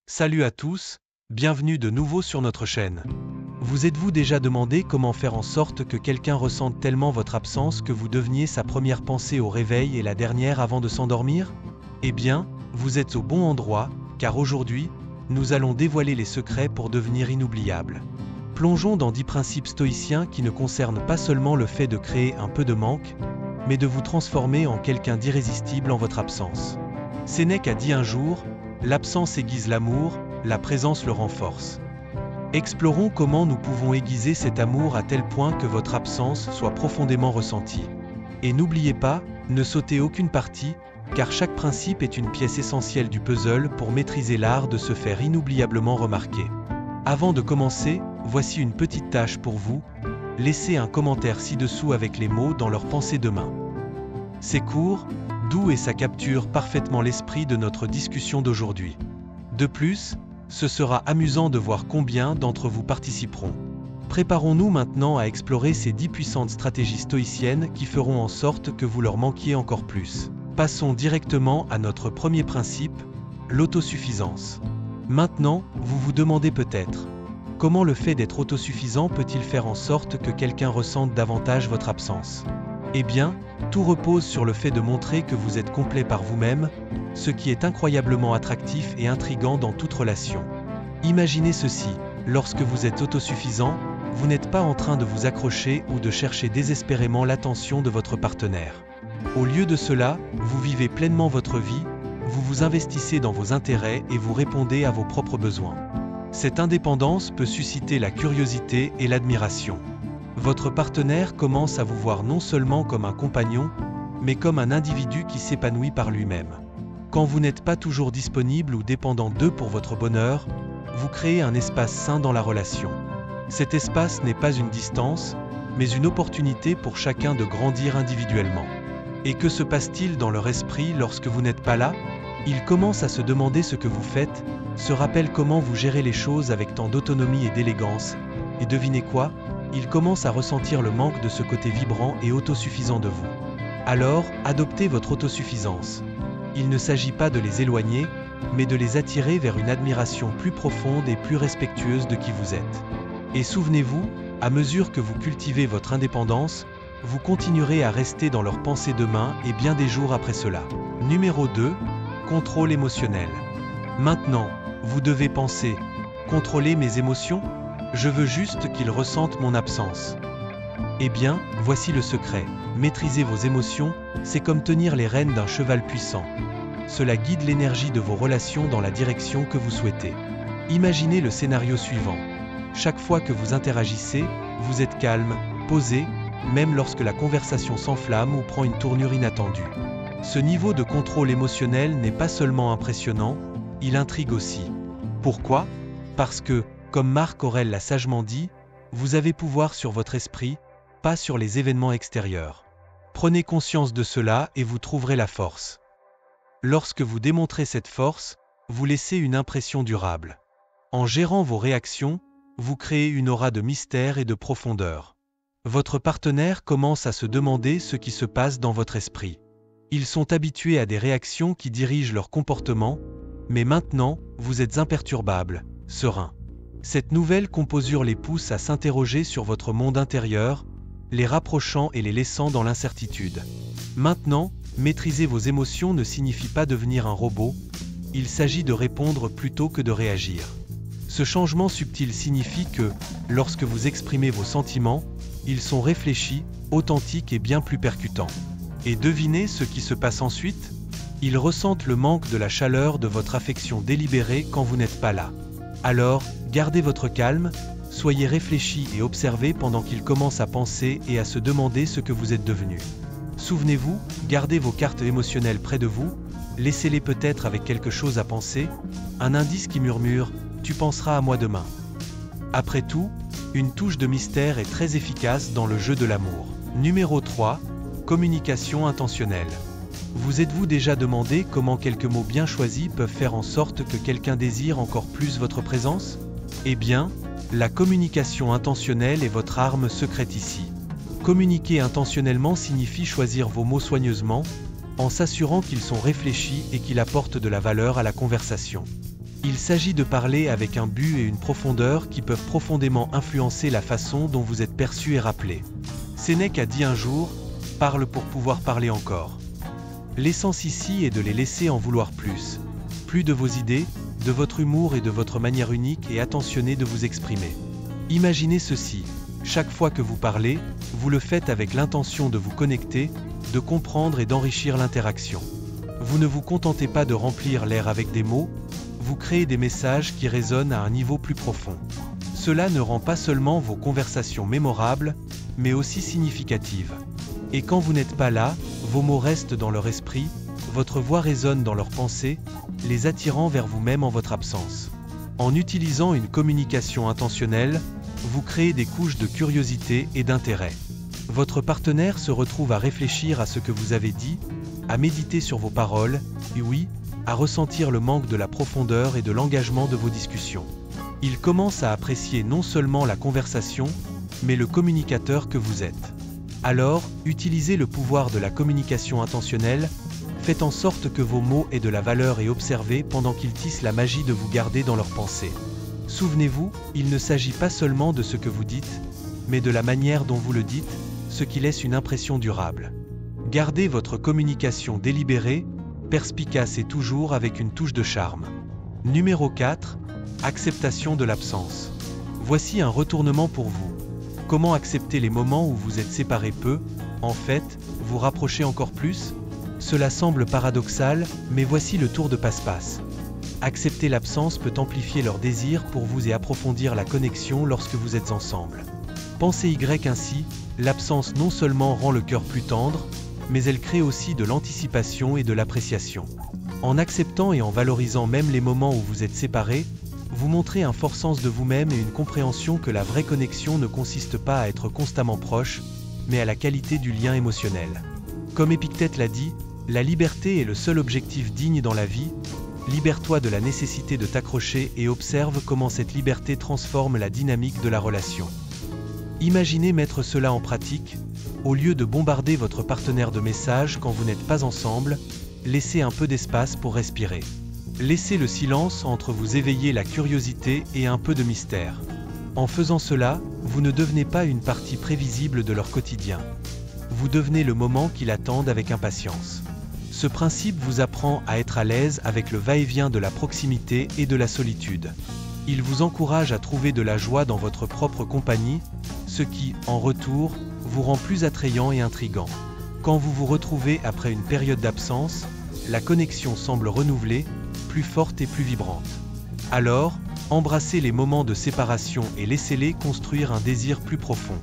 Salut à tous, bienvenue de nouveau sur notre chaîne. Vous êtes-vous déjà demandé comment faire en sorte que quelqu'un ressente tellement votre absence que vous deveniez sa première pensée au réveil et la dernière avant de s'endormir? Eh bien, vous êtes au bon endroit, car aujourd'hui, nous allons dévoiler les secrets pour devenir inoubliable. Plongeons dans 10 principes stoïciens qui ne concernent pas seulement le fait de créer un peu de manque, mais de vous transformer en quelqu'un d'irrésistible en votre absence. Sénèque a dit un jour, l'absence aiguise l'amour, la présence le renforce. Explorons comment nous pouvons aiguiser cet amour à tel point que votre absence soit profondément ressentie. Et n'oubliez pas, ne sautez aucune partie, car chaque principe est une pièce essentielle du puzzle pour maîtriser l'art de se faire inoubliablement remarquer. Avant de commencer, voici une petite tâche pour vous, laissez un commentaire ci-dessous avec les mots dans leur pensée de main. C'est court, doux et ça capture parfaitement l'esprit de notre discussion d'aujourd'hui. De plus, ce sera amusant de voir combien d'entre vous participeront. Préparons-nous maintenant à explorer ces 10 puissantes stratégies stoïciennes qui feront en sorte que vous leur manquiez encore plus. Passons directement à notre premier principe, l'autosuffisance. Maintenant, vous vous demandez peut-être, comment le fait d'être autosuffisant peut-il faire en sorte que quelqu'un ressente davantage votre absence? Eh bien, tout repose sur le fait de montrer que vous êtes complet par vous-même, ce qui est incroyablement attractif et intriguant dans toute relation. Imaginez ceci, lorsque vous êtes autosuffisant, vous n'êtes pas en train de vous accrocher ou de chercher désespérément l'attention de votre partenaire. Au lieu de cela, vous vivez pleinement votre vie, vous vous investissez dans vos intérêts et vous répondez à vos propres besoins. Cette indépendance peut susciter la curiosité et l'admiration. Votre partenaire commence à vous voir non seulement comme un compagnon, mais comme un individu qui s'épanouit par lui-même. Quand vous n'êtes pas toujours disponible ou dépendant d'eux pour votre bonheur, vous créez un espace sain dans la relation. Cet espace n'est pas une distance, mais une opportunité pour chacun de grandir individuellement. Et que se passe-t-il dans leur esprit lorsque vous n'êtes pas là? Ils commencent à se demander ce que vous faites, se rappellent comment vous gérez les choses avec tant d'autonomie et d'élégance, et devinez quoi? Ils commencent à ressentir le manque de ce côté vibrant et autosuffisant de vous. Alors, adoptez votre autosuffisance. Il ne s'agit pas de les éloigner, mais de les attirer vers une admiration plus profonde et plus respectueuse de qui vous êtes. Et souvenez-vous, à mesure que vous cultivez votre indépendance, vous continuerez à rester dans leurs pensées demain et bien des jours après cela. Numéro 2, contrôle émotionnel. Maintenant, vous devez penser, contrôler mes émotions? Je veux juste qu'ils ressentent mon absence. Eh bien, voici le secret. Maîtriser vos émotions, c'est comme tenir les rênes d'un cheval puissant. Cela guide l'énergie de vos relations dans la direction que vous souhaitez. Imaginez le scénario suivant. Chaque fois que vous interagissez, vous êtes calme, posé, même lorsque la conversation s'enflamme ou prend une tournure inattendue. Ce niveau de contrôle émotionnel n'est pas seulement impressionnant, il intrigue aussi. Pourquoi? Parce que, comme Marc Aurèle l'a sagement dit, vous avez pouvoir sur votre esprit, pas sur les événements extérieurs. Prenez conscience de cela et vous trouverez la force. Lorsque vous démontrez cette force, vous laissez une impression durable. En gérant vos réactions, vous créez une aura de mystère et de profondeur. Votre partenaire commence à se demander ce qui se passe dans votre esprit. Ils sont habitués à des réactions qui dirigent leur comportement, mais maintenant, vous êtes imperturbable, serein. Cette nouvelle composure les pousse à s'interroger sur votre monde intérieur, les rapprochant et les laissant dans l'incertitude. Maintenant, maîtriser vos émotions ne signifie pas devenir un robot, il s'agit de répondre plutôt que de réagir. Ce changement subtil signifie que, lorsque vous exprimez vos sentiments, ils sont réfléchis, authentiques et bien plus percutants. Et devinez ce qui se passe ensuite? Ils ressentent le manque de la chaleur de votre affection délibérée quand vous n'êtes pas là. Alors, gardez votre calme, soyez réfléchis et observez pendant qu'ils commencent à penser et à se demander ce que vous êtes devenu. Souvenez-vous, gardez vos cartes émotionnelles près de vous, laissez-les peut-être avec quelque chose à penser, un indice qui murmure « Tu penseras à moi demain ». Après tout, une touche de mystère est très efficace dans le jeu de l'amour. Numéro 3, communication intentionnelle. Vous êtes-vous déjà demandé comment quelques mots bien choisis peuvent faire en sorte que quelqu'un désire encore plus votre présence? Eh bien, la communication intentionnelle est votre arme secrète ici. Communiquer intentionnellement signifie choisir vos mots soigneusement, en s'assurant qu'ils sont réfléchis et qu'ils apportent de la valeur à la conversation. Il s'agit de parler avec un but et une profondeur qui peuvent profondément influencer la façon dont vous êtes perçu et rappelé. Sénèque a dit un jour, « Parle pour pouvoir parler encore ». L'essence ici est de les laisser en vouloir plus. Plus de vos idées, de votre humour et de votre manière unique et attentionnée de vous exprimer. Imaginez ceci, chaque fois que vous parlez, vous le faites avec l'intention de vous connecter, de comprendre et d'enrichir l'interaction. Vous ne vous contentez pas de remplir l'air avec des mots, vous créez des messages qui résonnent à un niveau plus profond. Cela ne rend pas seulement vos conversations mémorables, mais aussi significatives. Et quand vous n'êtes pas là, vos mots restent dans leur esprit, votre voix résonne dans leurs pensées, les attirant vers vous-même en votre absence. En utilisant une communication intentionnelle, vous créez des couches de curiosité et d'intérêt. Votre partenaire se retrouve à réfléchir à ce que vous avez dit, à méditer sur vos paroles, et oui, à ressentir le manque de la profondeur et de l'engagement de vos discussions. Il commence à apprécier non seulement la conversation, mais le communicateur que vous êtes. Alors, utilisez le pouvoir de la communication intentionnelle, faites en sorte que vos mots aient de la valeur et observez pendant qu'ils tissent la magie de vous garder dans leurs pensées. Souvenez-vous, il ne s'agit pas seulement de ce que vous dites, mais de la manière dont vous le dites, ce qui laisse une impression durable. Gardez votre communication délibérée, perspicace et toujours avec une touche de charme. Numéro 4. Acceptation de l'absence. Voici un retournement pour vous. Comment accepter les moments où vous êtes séparés peut, en fait, vous rapprocher encore plus? Cela semble paradoxal, mais voici le tour de passe-passe. Accepter l'absence peut amplifier leur désir pour vous et approfondir la connexion lorsque vous êtes ensemble. Pensez Y ainsi, l'absence non seulement rend le cœur plus tendre, mais elle crée aussi de l'anticipation et de l'appréciation. En acceptant et en valorisant même les moments où vous êtes séparés, vous montrez un fort sens de vous-même et une compréhension que la vraie connexion ne consiste pas à être constamment proche, mais à la qualité du lien émotionnel. Comme Épictète l'a dit, la liberté est le seul objectif digne dans la vie. Libère-toi de la nécessité de t'accrocher et observe comment cette liberté transforme la dynamique de la relation. Imaginez mettre cela en pratique. Au lieu de bombarder votre partenaire de messages quand vous n'êtes pas ensemble, laissez un peu d'espace pour respirer. Laissez le silence entre vous éveiller la curiosité et un peu de mystère. En faisant cela, vous ne devenez pas une partie prévisible de leur quotidien. Vous devenez le moment qu'ils attendent avec impatience. Ce principe vous apprend à être à l'aise avec le va-et-vient de la proximité et de la solitude. Il vous encourage à trouver de la joie dans votre propre compagnie, ce qui, en retour, vous rend plus attrayant et intrigant. Quand vous vous retrouvez après une période d'absence, la connexion semble renouvelée, plus forte et plus vibrante. Alors, embrassez les moments de séparation et laissez-les construire un désir plus profond.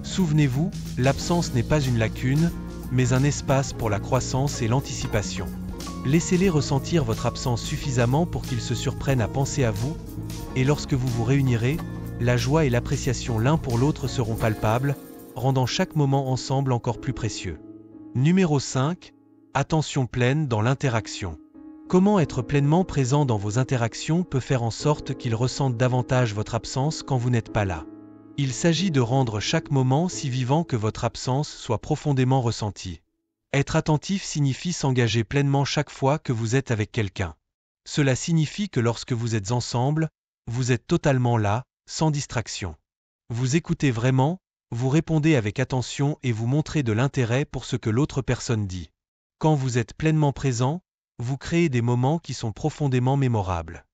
Souvenez-vous, l'absence n'est pas une lacune, mais un espace pour la croissance et l'anticipation. Laissez-les ressentir votre absence suffisamment pour qu'ils se surprennent à penser à vous, et lorsque vous vous réunirez, la joie et l'appréciation l'un pour l'autre seront palpables, rendant chaque moment ensemble encore plus précieux. Numéro 5. Attention pleine dans l'interaction. Comment être pleinement présent dans vos interactions peut faire en sorte qu'ils ressentent davantage votre absence quand vous n'êtes pas là. Il s'agit de rendre chaque moment si vivant que votre absence soit profondément ressentie. Être attentif signifie s'engager pleinement chaque fois que vous êtes avec quelqu'un. Cela signifie que lorsque vous êtes ensemble, vous êtes totalement là, sans distraction. Vous écoutez vraiment, vous répondez avec attention et vous montrez de l'intérêt pour ce que l'autre personne dit. Quand vous êtes pleinement présent, vous créez des moments qui sont profondément mémorables.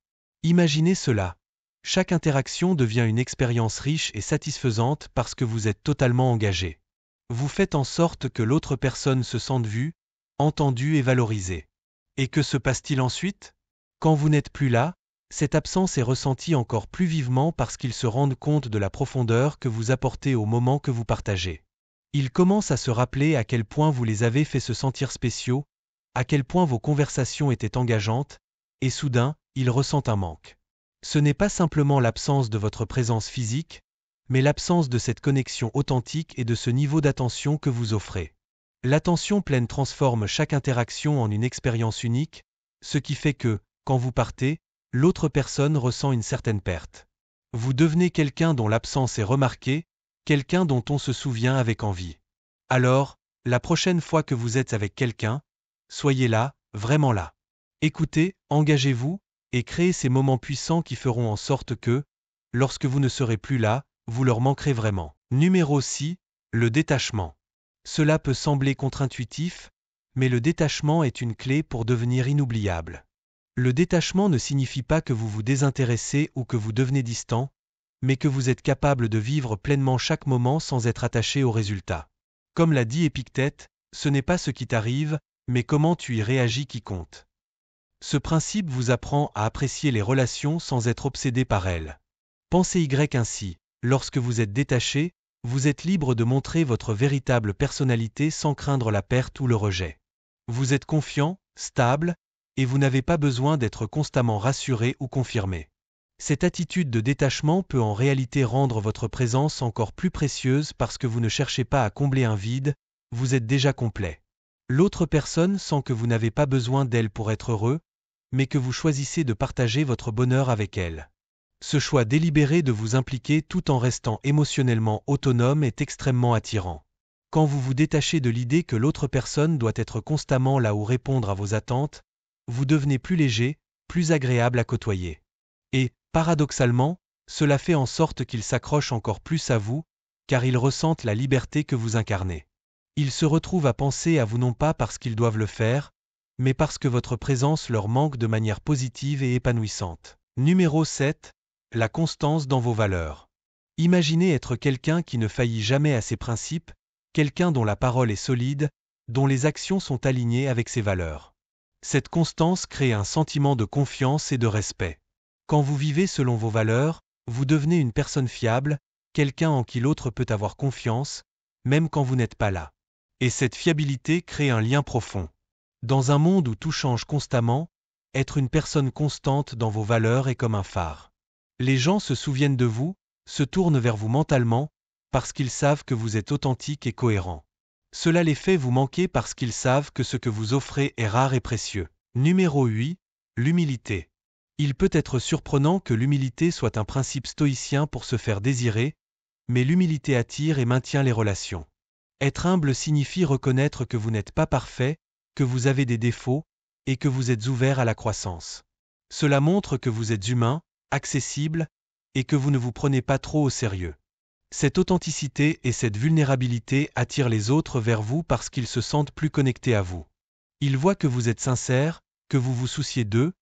Imaginez cela. Chaque interaction devient une expérience riche et satisfaisante parce que vous êtes totalement engagé. Vous faites en sorte que l'autre personne se sente vue, entendue et valorisée. Et que se passe-t-il ensuite? Quand vous n'êtes plus là, cette absence est ressentie encore plus vivement parce qu'ils se rendent compte de la profondeur que vous apportez au moment que vous partagez. Ils commencent à se rappeler à quel point vous les avez fait se sentir spéciaux, à quel point vos conversations étaient engageantes, et soudain, ils ressentent un manque. Ce n'est pas simplement l'absence de votre présence physique, mais l'absence de cette connexion authentique et de ce niveau d'attention que vous offrez. L'attention pleine transforme chaque interaction en une expérience unique, ce qui fait que, quand vous partez, l'autre personne ressent une certaine perte. Vous devenez quelqu'un dont l'absence est remarquée, quelqu'un dont on se souvient avec envie. Alors, la prochaine fois que vous êtes avec quelqu'un, soyez là, vraiment là. Écoutez, engagez-vous, et créer ces moments puissants qui feront en sorte que, lorsque vous ne serez plus là, vous leur manquerez vraiment. Numéro 6, le détachement. Cela peut sembler contre-intuitif, mais le détachement est une clé pour devenir inoubliable. Le détachement ne signifie pas que vous vous désintéressez ou que vous devenez distant, mais que vous êtes capable de vivre pleinement chaque moment sans être attaché au résultat. Comme l'a dit Épictète, ce n'est pas ce qui t'arrive, mais comment tu y réagis qui compte. Ce principe vous apprend à apprécier les relations sans être obsédé par elles. Pensez ainsi, lorsque vous êtes détaché, vous êtes libre de montrer votre véritable personnalité sans craindre la perte ou le rejet. Vous êtes confiant, stable, et vous n'avez pas besoin d'être constamment rassuré ou confirmé. Cette attitude de détachement peut en réalité rendre votre présence encore plus précieuse parce que vous ne cherchez pas à combler un vide, vous êtes déjà complet. L'autre personne sent que vous n'avez pas besoin d'elle pour être heureux, mais que vous choisissez de partager votre bonheur avec elle. Ce choix délibéré de vous impliquer tout en restant émotionnellement autonome est extrêmement attirant. Quand vous vous détachez de l'idée que l'autre personne doit être constamment là ou répondre à vos attentes, vous devenez plus léger, plus agréable à côtoyer. Et, paradoxalement, cela fait en sorte qu'ils s'accrochent encore plus à vous, car ils ressentent la liberté que vous incarnez. Ils se retrouvent à penser à vous non pas parce qu'ils doivent le faire, mais parce que votre présence leur manque de manière positive et épanouissante. Numéro 7. La constance dans vos valeurs. Imaginez être quelqu'un qui ne faillit jamais à ses principes, quelqu'un dont la parole est solide, dont les actions sont alignées avec ses valeurs. Cette constance crée un sentiment de confiance et de respect. Quand vous vivez selon vos valeurs, vous devenez une personne fiable, quelqu'un en qui l'autre peut avoir confiance, même quand vous n'êtes pas là. Et cette fiabilité crée un lien profond. Dans un monde où tout change constamment, être une personne constante dans vos valeurs est comme un phare. Les gens se souviennent de vous, se tournent vers vous mentalement, parce qu'ils savent que vous êtes authentique et cohérent. Cela les fait vous manquer parce qu'ils savent que ce que vous offrez est rare et précieux. Numéro 8. L'humilité. Il peut être surprenant que l'humilité soit un principe stoïcien pour se faire désirer, mais l'humilité attire et maintient les relations. Être humble signifie reconnaître que vous n'êtes pas parfait, que vous avez des défauts, et que vous êtes ouvert à la croissance. Cela montre que vous êtes humain, accessible, et que vous ne vous prenez pas trop au sérieux. Cette authenticité et cette vulnérabilité attirent les autres vers vous parce qu'ils se sentent plus connectés à vous. Ils voient que vous êtes sincère, que vous vous souciez d'eux,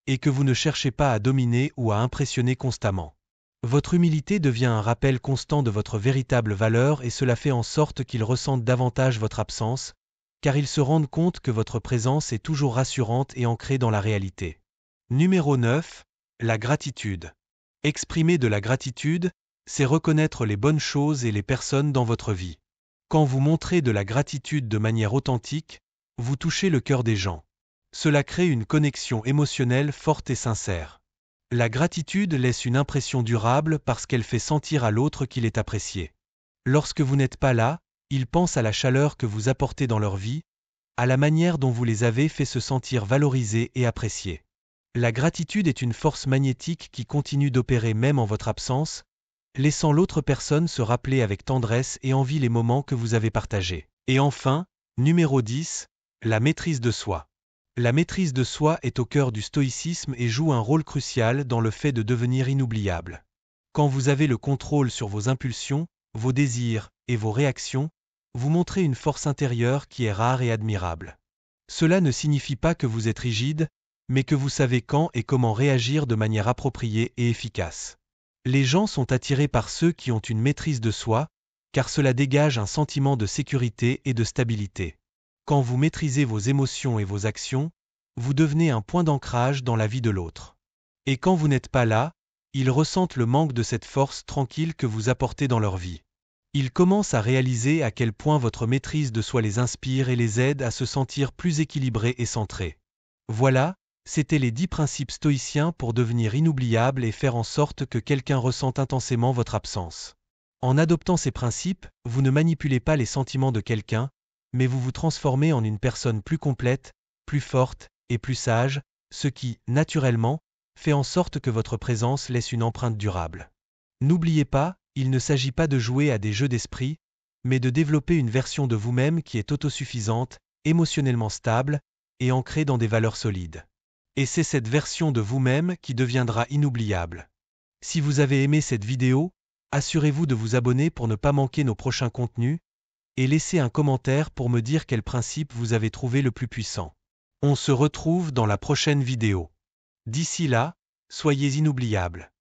et que vous ne cherchez pas à dominer ou à impressionner constamment. Votre humilité devient un rappel constant de votre véritable valeur et cela fait en sorte qu'ils ressentent davantage votre absence, car ils se rendent compte que votre présence est toujours rassurante et ancrée dans la réalité. Numéro 9. La gratitude. Exprimer de la gratitude, c'est reconnaître les bonnes choses et les personnes dans votre vie. Quand vous montrez de la gratitude de manière authentique, vous touchez le cœur des gens. Cela crée une connexion émotionnelle forte et sincère. La gratitude laisse une impression durable parce qu'elle fait sentir à l'autre qu'il est apprécié. Lorsque vous n'êtes pas là, ils pensent à la chaleur que vous apportez dans leur vie, à la manière dont vous les avez fait se sentir valorisés et appréciés. La gratitude est une force magnétique qui continue d'opérer même en votre absence, laissant l'autre personne se rappeler avec tendresse et envie les moments que vous avez partagés. Et enfin, numéro 10, la maîtrise de soi. La maîtrise de soi est au cœur du stoïcisme et joue un rôle crucial dans le fait de devenir inoubliable. Quand vous avez le contrôle sur vos impulsions, vos désirs et vos réactions, vous montrez une force intérieure qui est rare et admirable. Cela ne signifie pas que vous êtes rigide, mais que vous savez quand et comment réagir de manière appropriée et efficace. Les gens sont attirés par ceux qui ont une maîtrise de soi, car cela dégage un sentiment de sécurité et de stabilité. Quand vous maîtrisez vos émotions et vos actions, vous devenez un point d'ancrage dans la vie de l'autre. Et quand vous n'êtes pas là, ils ressentent le manque de cette force tranquille que vous apportez dans leur vie. Ils commencent à réaliser à quel point votre maîtrise de soi les inspire et les aide à se sentir plus équilibrés et centrés. Voilà, c'étaient les 10 principes stoïciens pour devenir inoubliable et faire en sorte que quelqu'un ressente intensément votre absence. En adoptant ces principes, vous ne manipulez pas les sentiments de quelqu'un, mais vous vous transformez en une personne plus complète, plus forte et plus sage, ce qui, naturellement, fait en sorte que votre présence laisse une empreinte durable. N'oubliez pas, il ne s'agit pas de jouer à des jeux d'esprit, mais de développer une version de vous-même qui est autosuffisante, émotionnellement stable et ancrée dans des valeurs solides. Et c'est cette version de vous-même qui deviendra inoubliable. Si vous avez aimé cette vidéo, assurez-vous de vous abonner pour ne pas manquer nos prochains contenus, et laissez un commentaire pour me dire quel principe vous avez trouvé le plus puissant. On se retrouve dans la prochaine vidéo. D'ici là, soyez inoubliables.